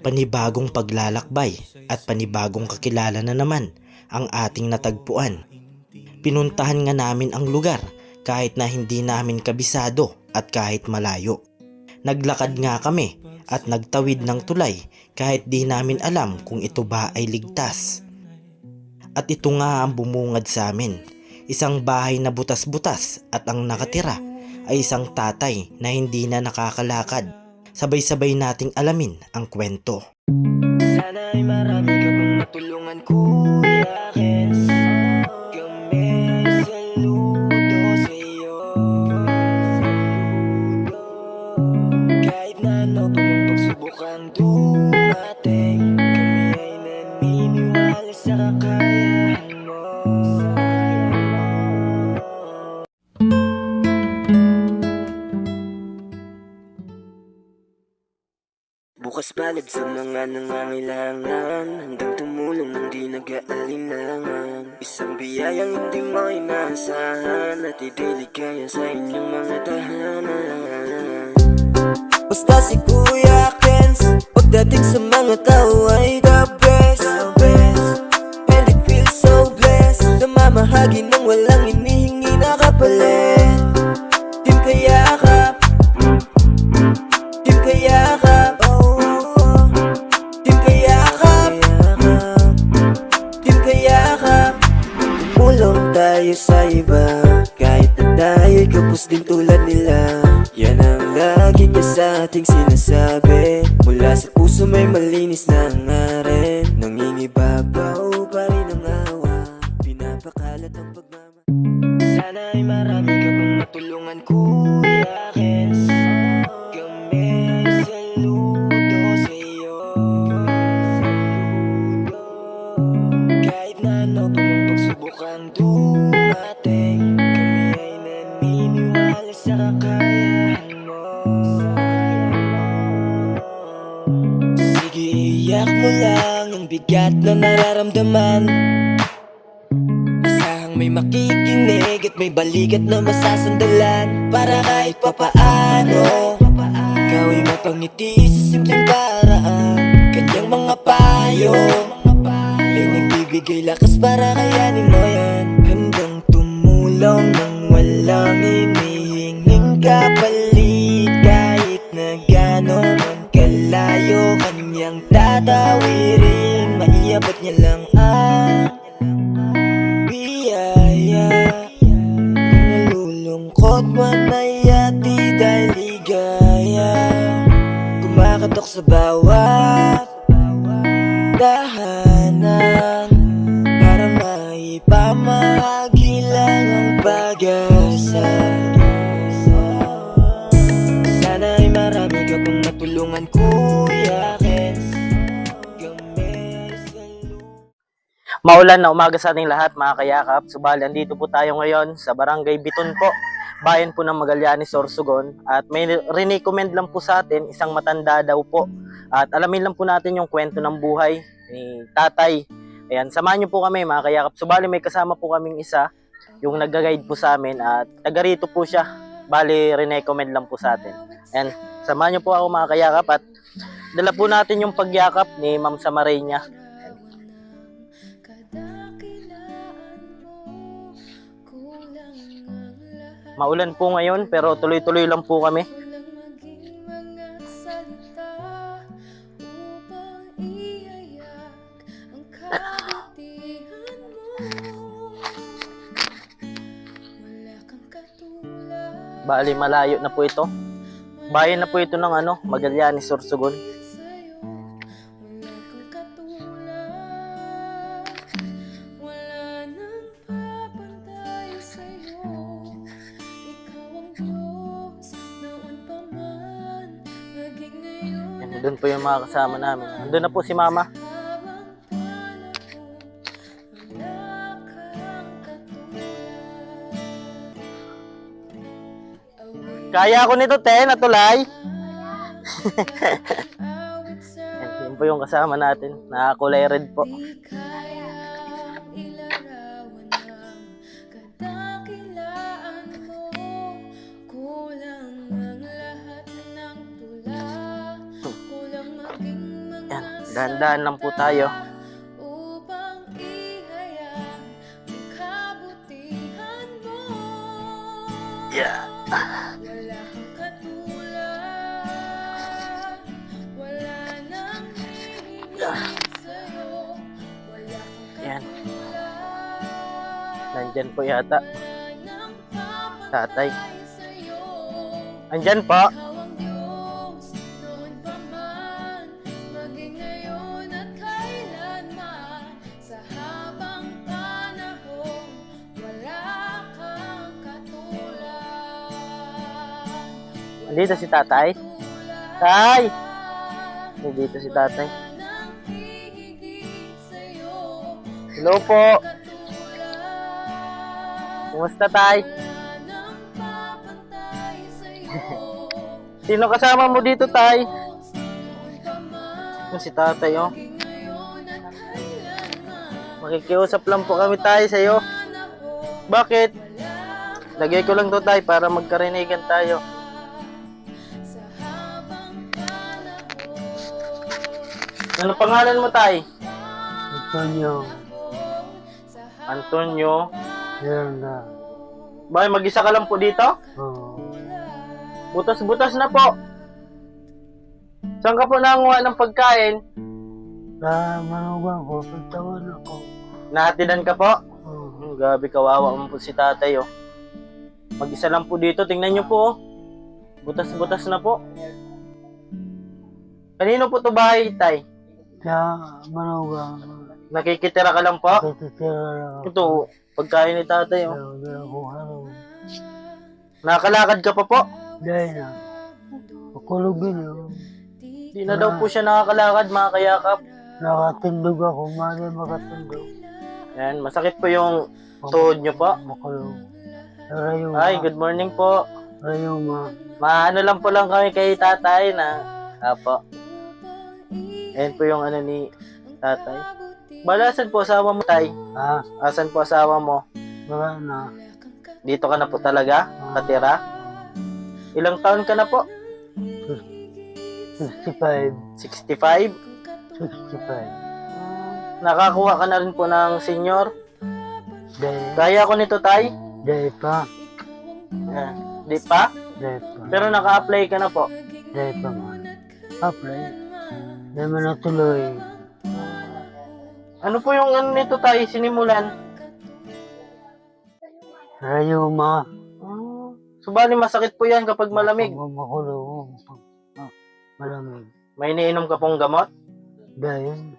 Panibagong paglalakbay at panibagong kakilala na naman ang ating natagpuan. Pinuntahan nga namin ang lugar kahit na hindi namin kabisado at kahit malayo. Naglakad nga kami at nagtawid ng tulay kahit di namin alam kung ito ba ay ligtas. At ito nga ang bumungad sa amin, isang bahay na butas-butas at ang nakatira ay isang tatay na hindi na nakakalakad. Sabay-sabay nating alamin ang kwento. Sana ay marami ka pang matulungan, Kuya Kens. Kami saludo sa iyo. Kahit na ano pa mang pagsubukang dumating, kami ay naniniwala sa kakayahan mo. Bukas palad sa mga nangangailangan, handang tumulong ng di nag-aalinlangan. Isang biyayang hindi mo inaasahan, at idiligaya sa inyong mga tahanan. Basta si Kuya Kens, pagdating sa mga tao ay the best. And it feels so blessed, namamahagi ng walang hinihingi na kapalit. Team Kayakap, Team Kayakap, Team Kayakap, Team Kayakap. Tumulong tayo sa iba, kahit na tayo'y kapos din tulad nila. Yan ang lagi niya sa ating sinasabi, mula sa puso may malinis na ngarin. Nangingibabaw pa rin ang awa, pinapakalat ang pagmamahal. Sana ay marami ka pang matulungan, Kuya Kens. Kami saludo sa iyo. Kahit na ano pa mang pagsubukang dumating, kami ay naniniwala sa kakayahan mo. Sige, iyak mo lang ang bigat na nararamdaman. Asahang may makikinig at may balikat na masasandalan, para kahit papaano ikaw ay mapangiti sa simpleng paraan. Kanyang mga payo ay nagbibigay lakas para kayanin mo yan. Handang tumulong nang walang hinihinging kapalit, kahit na gano'n man kalayo kanyang tatawirin. Maiabot niya lang ang biyaya, nalulungkot man ay ati dahil ligaya. Kumakatok sa bawat tahanan, para maipamahagi lang ang pag-asa. Sana ay marami ka pang matulungan, Kuya Kens. Kami saludo. Maulan na umaga sa ating lahat, mga kayakap. Subali, andito po tayo ngayon sa Barangay Biton po, bayan po ng Magallanes, Sorsogon. At may re-recommend lang po sa atin, isang matanda daw po. At alamin lang po natin yung kwento ng buhay ni tatay. Ayan, samahan niyo po kami, mga kayakap. Subali, may kasama po kaming isa, yung nag-guide po sa amin, at taga rito po siya. Bali, re-recommend lang po sa atin. Ayan, samahan niyo po ako, mga kayakap, at dala po natin yung pagyakap ni Ma'am Samarenya. Maulan po ngayon pero tuloy-tuloy lang po kami. Bali, malayo na po ito. Bayan na po ito ng Magallanes, Sorsogon. Doon po yung mga kasama namin. Doon na po si Mama. Kaya ako nito, te, natulay. Yan po yung kasama natin. Nakakulay red po. Dahan-dahan lang po tayo. upang ihayag ang kabutihan mo. Yeah. Wala kang katulad, wala nang hihigit sa'yo. Wala kang Yan. katulad, Nandyan po yata. wala nang Tatay. papantay sa'yo. Andyan po. Ikaw ang Diyos, noon pa man, maging ngayon at kailanman. Sa habang panahon, wala kang katulad. Nandito si tatay. Tay! Nandito si tatay. Wala nang hihigit sa'yo. Hello po. Katulad, Kumusta tay? wala nang papantay sa'yo. Sino kasama mo dito tay? Noon pa man, Si tatay oh. maging ngayon at kailanman. Makikiusap lang po kami tayo sa'yo. Panahon, Bakit? wala Lagay ko lang to tay para magkarinigan tayo. sa habang panahon. Ano pangalan mo tay? Antonio, Sa Antonio. Yerna, Bakit mag-isa ka lang po dito? oh, Butas-butas na po. Saan ka po nanguha ng pagkain? sa manugang ko, pitawan ako. Nahatidan ka po? Oh, Gabi kawawa mo po si tatay oh. Mag-isa lang po dito, tingnan nyo po oh. Butas-butas na po. Kanino po to bahay tay? sa manugang, Nakikitira ka lang po? kititira ako. Ito, pagkain ni tatay oh. Dala ko ano, Nakakalakad ka pa po? dahil na, makulugin ako. Di na daw po siya nakakalakad mga kayakap. Nakatindog ako, mali makatindog. Yan, masakit po yung tuhod nyo po. Makulog. Rayuma, Ay, good morning po. rayuma, Maano lang po lang kami kay tatay na apo. Ayan po yung ano ni tatay. Balasan po asawa mo tay? ha, Asan po asawa mo? wala na. Dito ka na po talaga? Katira? Ilang taon ka na po? 65, 65? 65. Nakakuha ka na rin po ng senior? Dahil, Kaya ko nito tay? dahil pa, Di pa? dahil pa, Pero naka-apply ka na po. dahil pa man. Apply. Dahil man natuloy. Ano po yung ano nito tay? Sinimulan? Rayuma. Subali masakit po yan kapag malamig. Makulong. Malamig. May iniinom ka pong gamot? Dahil,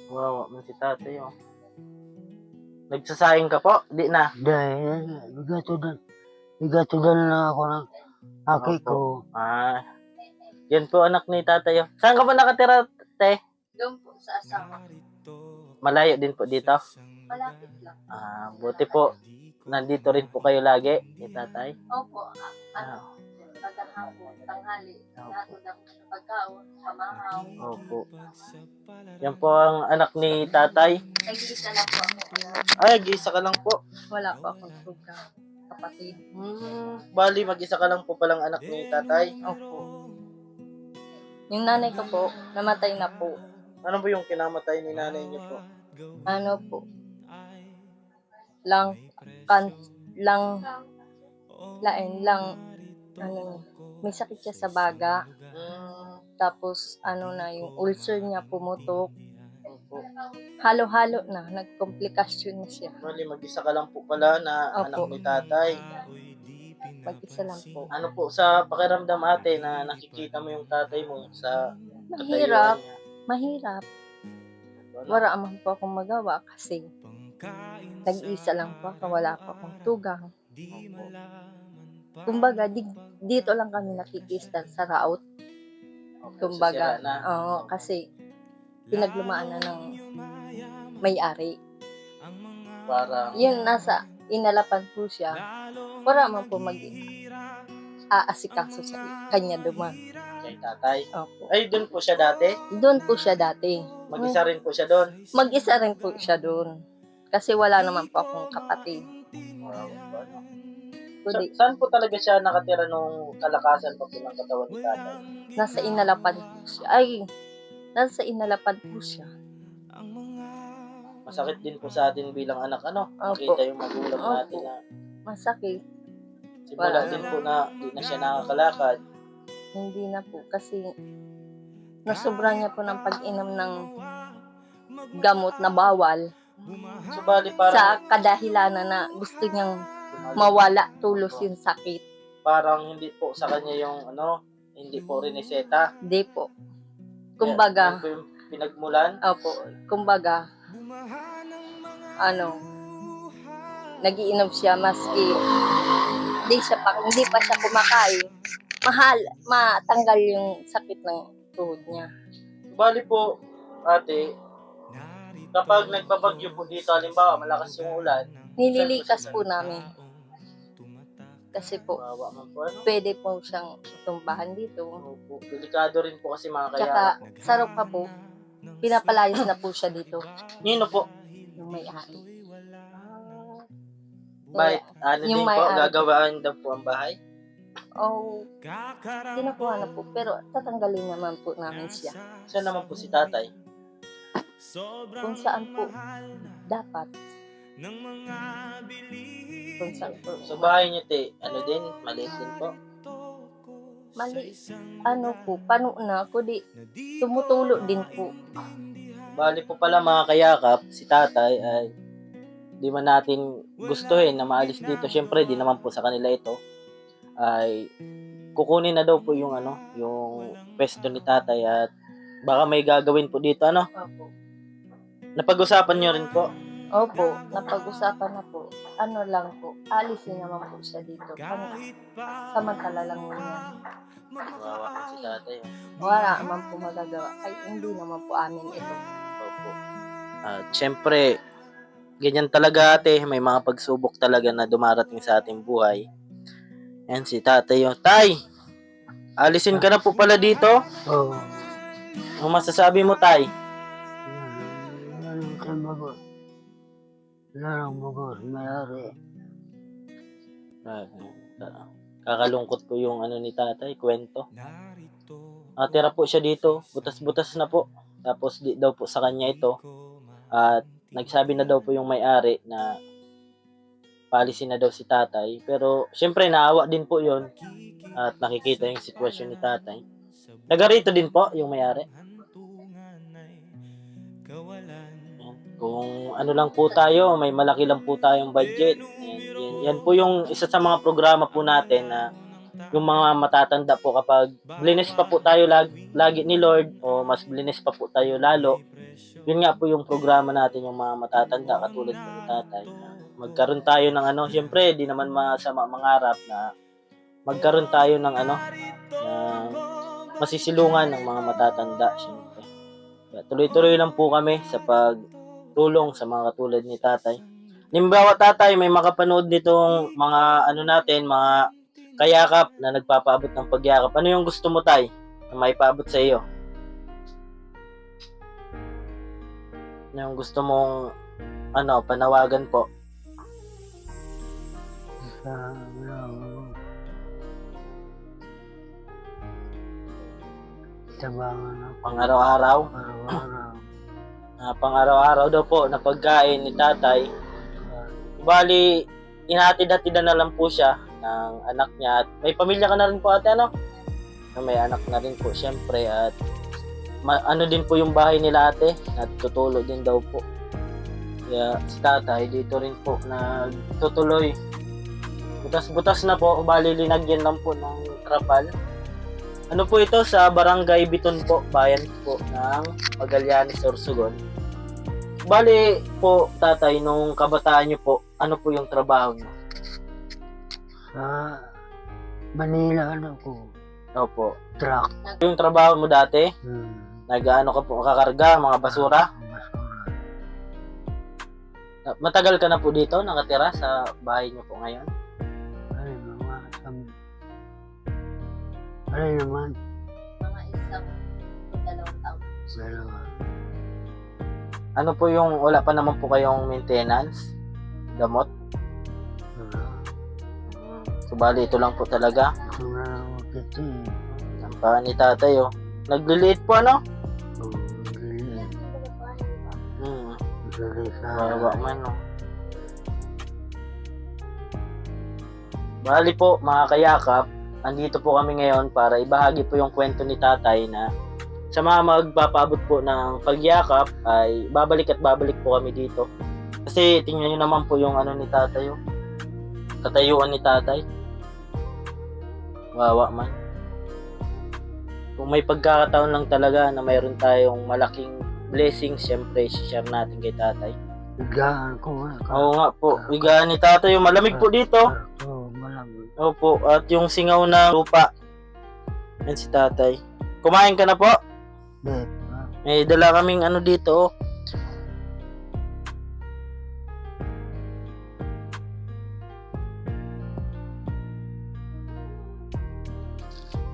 Wow, man si tatay oh. Nagsasaing ka po? Di na. dahil, bigatudan lang ako ng aki ko. Yan po anak ni tatay oh. Saan ka ba nakatira, te? Doon po sa asawa. Malayo din po dito. Malapit lang. Buti po. Nandito rin po kayo lagi, ni tatay. Opo, pagkahapon, tanghali, natod ako sa pagkaon, pamahaw. Opo. Yan po ang anak ni tatay. Nag-iisa lang po ako. Ay, mag-isa ka lang po. Wala po akong suga, kapatid. Bali, mag-isa ka lang po palang anak ni tatay. Opo. Yung nanay ko po, namatay na po. Ano po yung kinamatay ni nanay niyo po? Ano po, ano, may sakit siya sa baga. Tapos, yung ulcer niya pumutok. Opo. Halo-halo na, nagkomplikasyon na siya. Bali, mag-isa ka lang po pala na Opo. anak ni tatay. Mag-isa lang po. Ano po sa pakiramdam ate na nakikita mo yung tatay mo sa Mahirap, katayuan niya? mahirap. Ano? Wala man po akong magawa kasi nag-isa lang po ako, wala pa akong tugang. Kumbaga, dito lang kami nakikistan sa route. Kumbaga, Sisira na. oo, kasi pinaglumaan na ng may-ari. Parang Yun, inalapan po siya. Wala man po aasikaso sa kanya duman. kay tatay. Opo. Ay, doon po siya dati? Doon po siya dati. Mag-isa rin po siya doon? Mag-isa rin po siya doon. Kasi wala naman po akong kapatid. kundi Saan po talaga siya nakatira nung kalakasan pa po ng katawan ni tatay? nasa inalapan po siya. Ay, nasa inalapan po siya. Masakit din po sa atin bilang anak, ano? Opo. Makita yung magulang Opo. natin na Masakit. simula Wala. din po na di na siya nakakalakad. Hindi na po kasi nasobra niya po ng pag-inom ng gamot na bawal So, bali parang, sa kadahilanan na gusto niyang mawala tulos yung sakit. parang hindi po sa kanya yung ano, hindi po rineseta. Hindi po. Yan Kumbaga, po yung pinagmulan. opo, kumbaga, nagiinom siya maski hindi pa siya kumakain. Matanggal yung sakit ng tuhod niya. Bali po, ate, kapag nagbabagyo po dito, halimbawa malakas yung ulan, Nililikas po namin. Kasi po, kawawa man po, ano? pwede po siyang tumbahan dito. Opo, delikado rin po kasi mga kaya. Tsaka, sarap pa po, pinapalayas na po siya dito. Nino po, Yung may-ari. Bakit? Ano Yung din po, may-ari. gagawaan daw po ang bahay? Oh, kinukuha na po. Pero tatanggalin naman po namin siya. Saan naman po si tatay? Kung saan po dapat. Kung saan po. So bahay niyo te, ano din, maliit din po. Mali. Pano na ako di. Tumutulo din po. Bali po pala mga kayakap, si tatay ay di man natin gustuhin na maalis dito. Siyempre, di naman po sa kanila ito. Ay kukunin na daw po yung yung pwesto ni tatay at baka may gagawin po dito, ano? Opo. Napag-usapan niyo rin po. Opo, napag-usapan na po. Ano lang po, alisin naman po siya dito. Samantala lang yun yan. Kawawa po si tatay. Wala naman po magagawa. Ay, hindi naman po amin ito. Opo. At syempre, ganyan talaga ate, may mga pagsubok talaga na dumarating sa ating buhay. Yan si tatay yung, tay, alisin ka na po pala dito. Oo. Ano masasabi mo, tay? Larang magod, mayari. Kakalungkot po yung ni tatay, kwento. Tira po siya dito, butas-butas na po. Tapos di daw po sa kanya ito. At nagsabi na daw po yung may-ari na paalisin na daw si tatay. Pero syempre naawa din po yon at nakikita yung sitwasyon ni tatay. Taga rito din po yung may-ari. Yan. Kung ano lang po tayo, may malaki lang po tayong budget. Yan po yung isa sa mga programa po natin na yung mga matatanda po kapag blinis pa po tayo lagi ni Lord o mas blinis pa po tayo lalo. Yun nga po yung programa natin, yung mga matatanda katulad po ni tatay. Magkaroon tayo ng syempre di naman masama mangarap na magkaroon tayo ng na masisilungan ng mga matatanda syempre. Kaya tuloy-tuloy lang po kami sa pagtulong sa mga katulad ni tatay. Limbawa tatay, may makapanood nitong mga natin, mga kayakap na nagpapaabot ng pagyakap. Ano yung gusto mo tay na maipaabot sa iyo? Ano yung gusto mong panawagan po? Tabangan na Pang-araw-araw? araw-araw. Pang-araw-araw daw po na pagkain ni tatay. Bali, inatid-hatidan na lang po siya ng anak niya. At may pamilya ka na rin po ate, may anak na rin po syempre. At din po yung bahay nila ate, natutulo din daw po. Kaya si tatay dito rin po nagtutuloy. Butas-butas na po, bali linagyan lang po ng trapal. Ano po ito? Sa Barangay Biton po, bayan po ng Magallanes, Sorsogon. Bali po, tatay, nung kabataan niyo po, ano po yung trabaho niyo? Sa Manila ko, Opo. truck. Yung trabaho mo dati, Hmm. ka po, kakarga, mga basura. Basura. Matagal ka na po dito, nakatira sa bahay niyo po ngayon? Ano naman? Mga 1 o 2 taon. Dalawa. Ano po yung, wala pa naman po kayong maintenance? Gamot? Wala. Bali, ito lang po talaga. Ito na lang makita eh. Ang paa ni tatay, oh. Nagliliit po, ano? Oh, hindi. Dali Bawa sana. man, oh. Bali po, mga kayakap, andito po kami ngayon para ibahagi po yung kwento ni tatay na sa mga magpapaabot po ng pagyakap ay babalik at babalik po kami dito. Kasi tingnan nyo naman po yung ano ni tatay, oh. Katayuan ni tatay. Wawa man. Kung may pagkakataon lang talaga na mayroon tayong malaking blessing, syempre share natin kay tatay. Higaan ko nga. Oo nga po, higaan ni tatay, yung malamig po dito. Oo, malamig. Opo, at yung singaw na lupa. Yan si tatay. Kumain ka na po? Bet. May dala kaming ano dito, oh.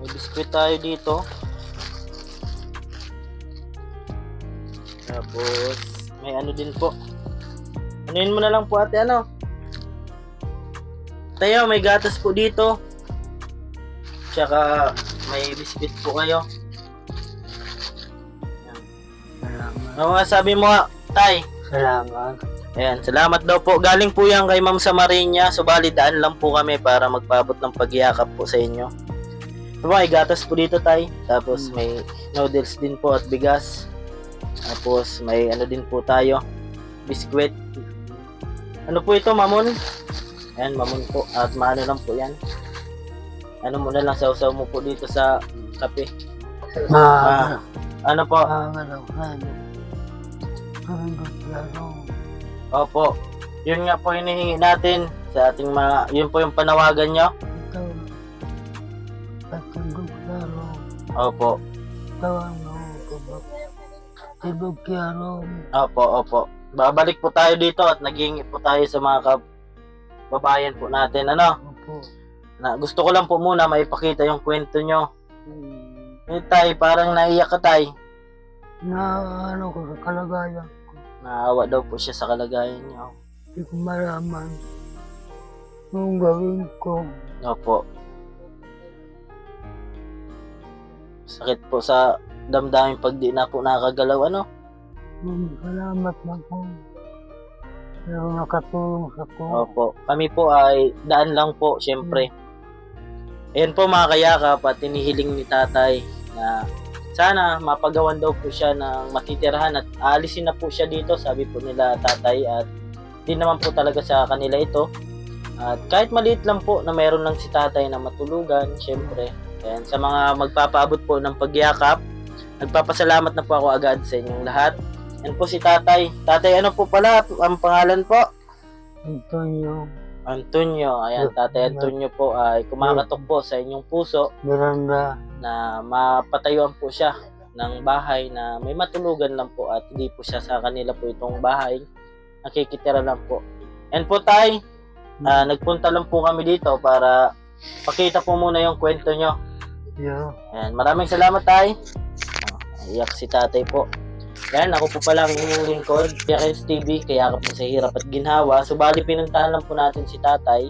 May biskuit tayo dito. Tapos, may ano din po. Anuin mo na lang po ate, ano? Tayo, may gatas po dito. Tsaka, may biskuit po kayo. Salamat. Ano nga sabi mo, tay? Salamat. Ayan, salamat daw po. Galing po yan kay Ma'am Samarinia. Subali, daan lang po kami para magpaabot ng pagyakap po sa inyo. Ito po, may gatas po dito, tay. Tapos may noodles din po at bigas. Tapos may ano din po tayo, biskwit. Ano po ito, mamon? Ayan, mamon po. At maano lang po yan. Ano mo na lang, sausaw mo po dito sa kape. Ano po? Ano. Turundot lalo. Opo. Yun nga po hinihingi natin sa ating mga, yun po yung panawagan nyo. Ito. Turundot lalo. Opo. Tawano. Tibog kiyaro. Opo. Babalik po tayo dito at naghihingi po tayo sa mga kababayan po natin. Ano? Opo. Na, gusto ko lang po muna maipakita yung kwento nyo. Eh, tay, parang naiyak ka, tay. Na ano ko sa kalagayan ko. Naawa daw po siya sa kalagayan niyo. Hindi ko malaman kung gawin ko. Opo. Sakit po sa damdamin pag di na po nakagalaw, ano? Salamat na po. Pero nakatulong sa ko. Opo. Kami po ay daan lang po, syempre. Ayan po mga kayakap at tinihiling ni tatay na sana mapagawan daw po siya ng matitirahan at aalisin na po siya dito, sabi po nila tatay, at di naman po talaga sa kanila ito. At kahit maliit lang po na mayroon lang si tatay na matulugan, syempre. Ayan, sa mga magpapaabot po ng pagyakap, nagpapasalamat na po ako agad sa inyong lahat. Yan po si tatay. Tatay, ano po pala ang pangalan po? Antonio. Ayan, tatay Antonio po ay kumakatok po sa inyong puso Miranda. na mapatayuan po siya ng bahay na may matulugan lang po at hindi po siya sa kanila po itong bahay. Nakikitira lang po. Yan po tay, nagpunta lang po kami dito para pakita po muna yung kwento nyo. Yeah. Yan, maraming salamat tay. Iyak si tatay po. Yan, ako po pala ang inyong lingkod, Pierre's TV, kaya po sa hirap at ginhawa. Subali pinuntahan lang po natin si tatay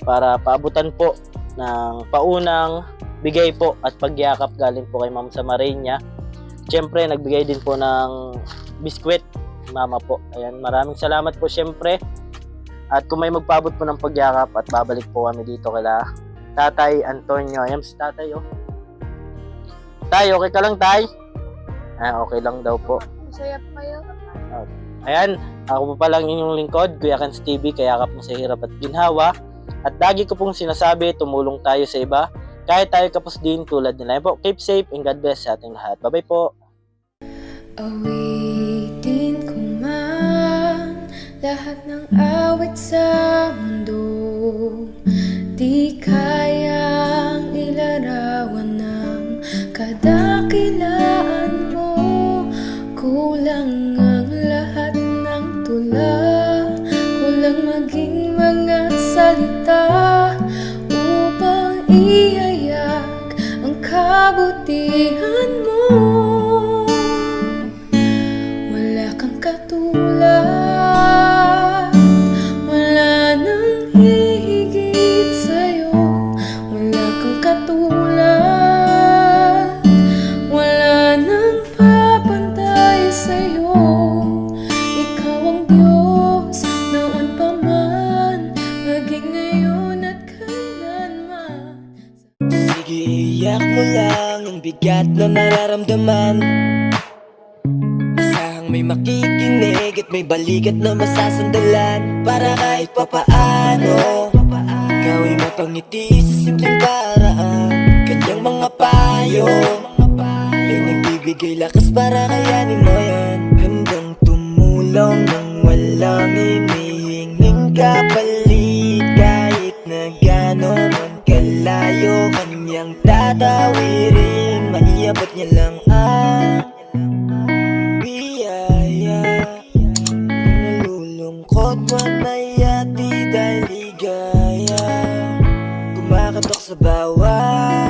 para paabutan po ng paunang bigay po at pagyakap galing po kay Ma'am Samarinia. Siyempre, nagbigay din po ng biskwit, mama po. Ayan, maraming salamat po siyempre. At kung may magpaabot po ng pagyakap at babalik po kami dito kila Tatay Antonio. Ayan si tatay, oh. Tay, okay ka lang, tay? Okay lang daw po. Masaya pa kayo. Ayan, ako po palang inyong lingkod, Kuya Kans TV, kaya mo sa hirap at ginhawa. At lagi ko pong sinasabi, tumulong tayo sa iba. Kahit tayo kapos din tulad nila. Po, keep safe and God bless sa ating lahat. Bye-bye po. Awitin ko man lahat ng awit sa mundo, di kayang ilarawan ng kadakilaan mo. Kulang ang lahat ng tula, kulang maging mga salita upang ihayag ang kabutihan mo. Wala kang katulad, wala nang hihigit sa'yo. bigat na nararamdaman. Asahang may makikinig at may balikat na masasandalan. Para kahit papaano ikaw ay mapangiti sa simpleng paraan. Kanyang mga payo ay nagbibigay lakas para kayanin mo yan. Handang tumulong nang walang hinihinging kapalit. Kahit na gano'n man kalayo kanyang tatawirin, maiabot niya lang ang biyaya. Nalulungkot man may ati dahil ligaya, kumakatok sa bawat